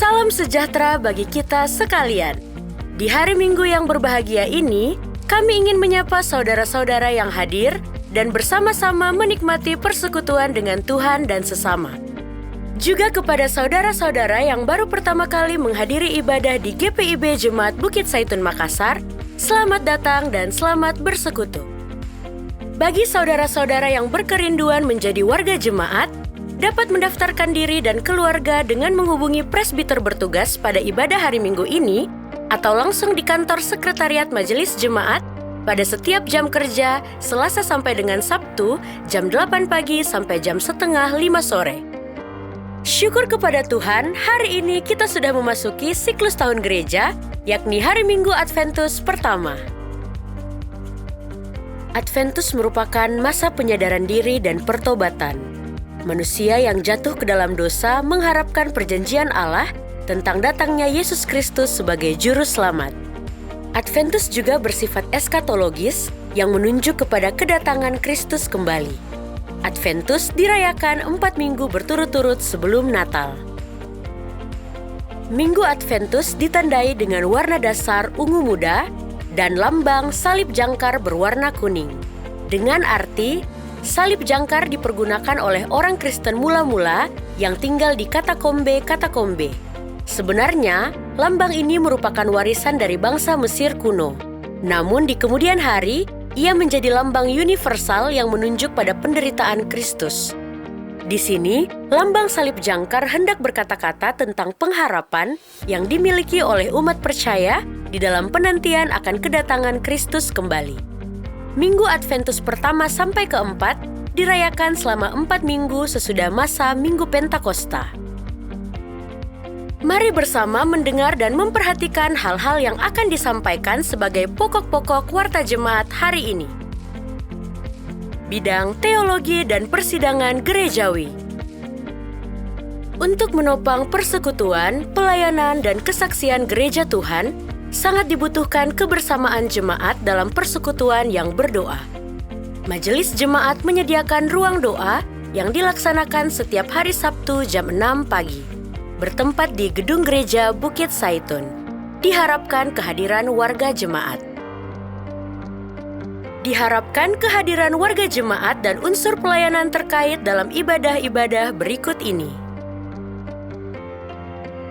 Salam sejahtera bagi kita sekalian. Di hari Minggu yang berbahagia ini, kami ingin menyapa saudara-saudara yang hadir dan bersama-sama menikmati persekutuan dengan Tuhan dan sesama. Juga kepada saudara-saudara yang baru pertama kali menghadiri ibadah di GPIB Jemaat Bukit Saitun Makassar, selamat datang dan selamat bersekutu. Bagi saudara-saudara yang berkerinduan menjadi warga jemaat, dapat mendaftarkan diri dan keluarga dengan menghubungi presbiter bertugas pada ibadah hari Minggu ini atau langsung di kantor sekretariat Majelis Jemaat pada setiap jam kerja Selasa sampai dengan Sabtu jam 8 pagi sampai jam setengah 5 sore. Syukur kepada Tuhan, hari ini kita sudah memasuki siklus tahun gereja, yakni hari Minggu Adventus pertama. Adventus merupakan masa penyadaran diri dan pertobatan. Manusia yang jatuh ke dalam dosa mengharapkan perjanjian Allah tentang datangnya Yesus Kristus sebagai juru selamat. Adventus juga bersifat eskatologis yang menunjuk kepada kedatangan Kristus kembali. Adventus dirayakan 4 minggu berturut-turut sebelum Natal. Minggu Adventus ditandai dengan warna dasar ungu muda dan lambang salib jangkar berwarna kuning. Dengan arti, salib jangkar dipergunakan oleh orang Kristen mula-mula yang tinggal di katakombe-katakombe. Sebenarnya, lambang ini merupakan warisan dari bangsa Mesir kuno. Namun di kemudian hari, ia menjadi lambang universal yang menunjuk pada penderitaan Kristus. Di sini, lambang salib jangkar hendak berkata-kata tentang pengharapan yang dimiliki oleh umat percaya di dalam penantian akan kedatangan Kristus kembali. Minggu Adventus pertama sampai keempat dirayakan selama 4 minggu sesudah masa Minggu Pentakosta. Mari bersama mendengar dan memperhatikan hal-hal yang akan disampaikan sebagai pokok-pokok warta jemaat hari ini. Bidang teologi dan persidangan gerejawi. Untuk menopang persekutuan, pelayanan, dan kesaksian gereja Tuhan, sangat dibutuhkan kebersamaan jemaat dalam persekutuan yang berdoa. Majelis Jemaat menyediakan ruang doa yang dilaksanakan setiap hari Sabtu jam 6 pagi. Bertempat di Gedung Gereja Bukit Saitun. Diharapkan kehadiran warga jemaat. Diharapkan kehadiran warga jemaat dan unsur pelayanan terkait dalam ibadah-ibadah berikut ini.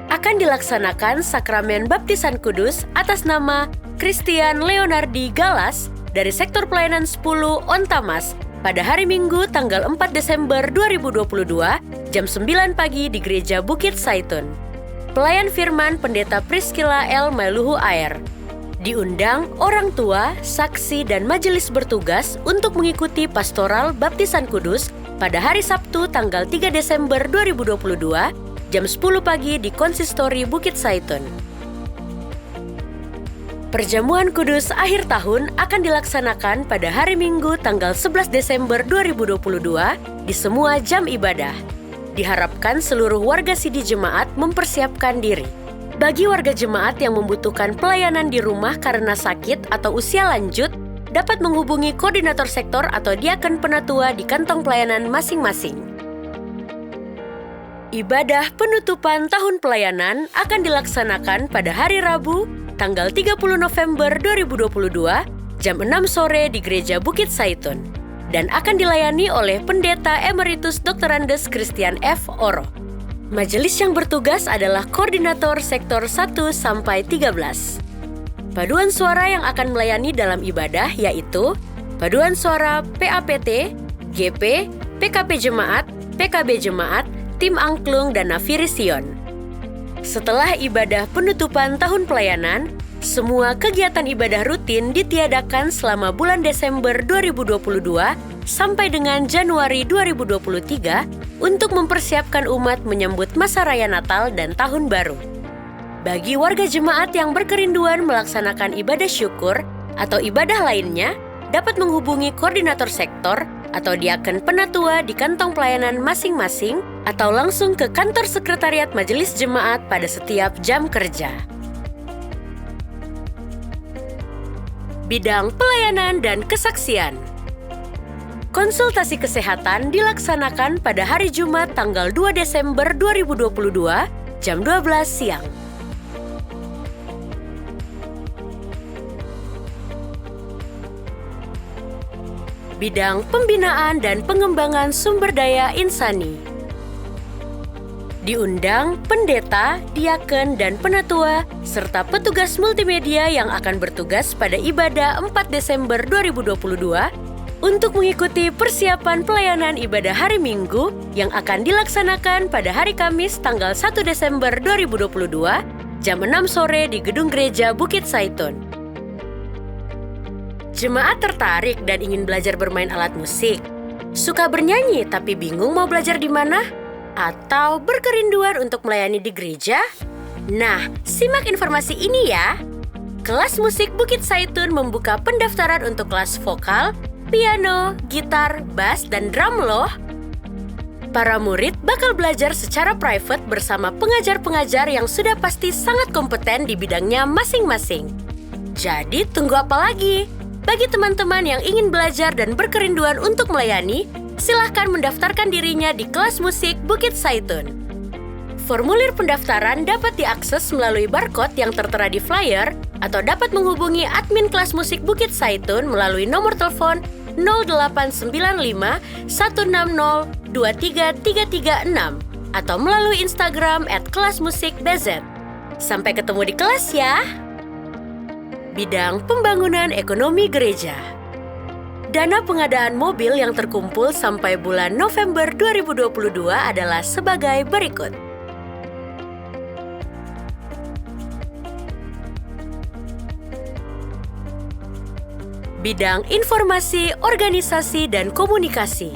Akan dilaksanakan sakramen baptisan kudus atas nama Christian Leonardi Galas dari sektor pelayanan 10 Ontamas pada hari Minggu tanggal 4 Desember 2022 jam 9 pagi di Gereja Bukit Saitun. Pelayan firman Pendeta Priscilla L. Mailuhu Air. Diundang orang tua, saksi, dan majelis bertugas untuk mengikuti pastoral baptisan kudus pada hari Sabtu tanggal 3 Desember 2022 jam 10 pagi di Konsistori Bukit Saitun. Perjamuan kudus akhir tahun akan dilaksanakan pada hari Minggu tanggal 11 Desember 2022 di semua jam ibadah. Diharapkan seluruh warga sidi jemaat mempersiapkan diri. Bagi warga jemaat yang membutuhkan pelayanan di rumah karena sakit atau usia lanjut, dapat menghubungi koordinator sektor atau diaken penatua di kantong pelayanan masing-masing. Ibadah penutupan tahun pelayanan akan dilaksanakan pada hari Rabu, tanggal 30 November 2022, jam 6 sore di Gereja Bukit Saitun, dan akan dilayani oleh Pendeta Emeritus Dr. Andes Christian F. Oro. Majelis yang bertugas adalah Koordinator Sektor 1 sampai 13. Paduan suara yang akan melayani dalam ibadah yaitu paduan suara PAPT, GP, PKP Jemaat, PKB Jemaat, Tim Angklung, dan Nafiri Sion. Setelah ibadah penutupan tahun pelayanan, semua kegiatan ibadah rutin ditiadakan selama bulan Desember 2022 sampai dengan Januari 2023 untuk mempersiapkan umat menyambut masa raya Natal dan Tahun Baru. Bagi warga jemaat yang berkerinduan melaksanakan ibadah syukur atau ibadah lainnya, dapat menghubungi koordinator sektor atau diaken penatua di kantong pelayanan masing-masing atau langsung ke kantor sekretariat Majelis Jemaat pada setiap jam kerja. Bidang pelayanan dan kesaksian. Konsultasi kesehatan dilaksanakan pada hari Jumat tanggal 2 Desember 2022 jam 12 siang. Bidang Pembinaan dan Pengembangan Sumber Daya Insani. Diundang pendeta, diaken, dan penatua, serta petugas multimedia yang akan bertugas pada ibadah 4 Desember 2022 untuk mengikuti persiapan pelayanan ibadah hari Minggu yang akan dilaksanakan pada hari Kamis tanggal 1 Desember 2022 jam 6 sore di Gedung Gereja Bukit Saitun. Jemaat tertarik dan ingin belajar bermain alat musik? Suka bernyanyi tapi bingung mau belajar di mana? Atau berkerinduan untuk melayani di gereja? Nah, simak informasi ini ya. Kelas musik Bukit Saitun membuka pendaftaran untuk kelas vokal, piano, gitar, bass, dan drum loh. Para murid bakal belajar secara private bersama pengajar-pengajar yang sudah pasti sangat kompeten di bidangnya masing-masing. Jadi tunggu apa lagi? Bagi teman-teman yang ingin belajar dan berkerinduan untuk melayani, silahkan mendaftarkan dirinya di kelas musik Bukit Saitun. Formulir pendaftaran dapat diakses melalui barcode yang tertera di flyer atau dapat menghubungi admin kelas musik Bukit Saitun melalui nomor telepon 0895 160 23336 atau melalui Instagram @kelasmusikbz. Sampai ketemu di kelas ya! Bidang Pembangunan Ekonomi Gereja. Dana pengadaan mobil yang terkumpul sampai bulan November 2022 adalah sebagai berikut. Bidang Informasi, Organisasi, dan Komunikasi.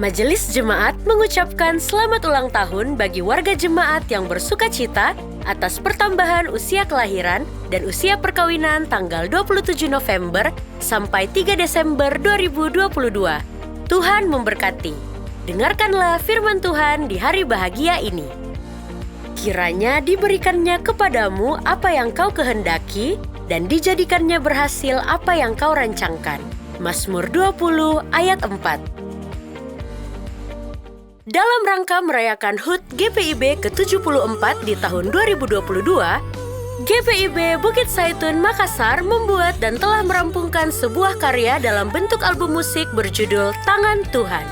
Majelis Jemaat mengucapkan selamat ulang tahun bagi warga jemaat yang bersukacita atas pertambahan usia kelahiran dan usia perkawinan tanggal 27 November sampai 3 Desember 2022. Tuhan memberkati. Dengarkanlah firman Tuhan di hari bahagia ini. Kiranya diberikannya kepadamu apa yang kau kehendaki dan dijadikannya berhasil apa yang kau rancangkan. Mazmur 20 ayat 4. Dalam rangka merayakan HUT GPIB ke-74 di tahun 2022, GPIB Bukit Saitun Makassar membuat dan telah merampungkan sebuah karya dalam bentuk album musik berjudul Tangan Tuhan.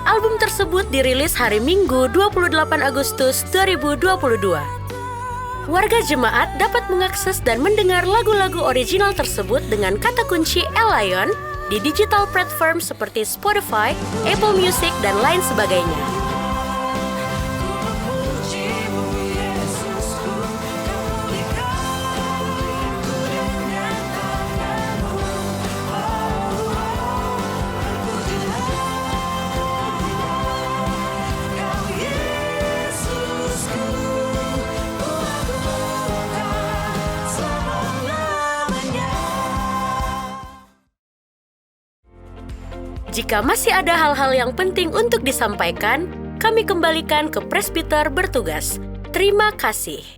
Album tersebut dirilis hari Minggu 28 Agustus 2022. Warga jemaat dapat mengakses dan mendengar lagu-lagu original tersebut dengan kata kunci Elion di digital platform seperti Spotify, Apple Music, dan lain sebagainya. Jika masih ada hal-hal yang penting untuk disampaikan, kami kembalikan ke presbiter bertugas. Terima kasih.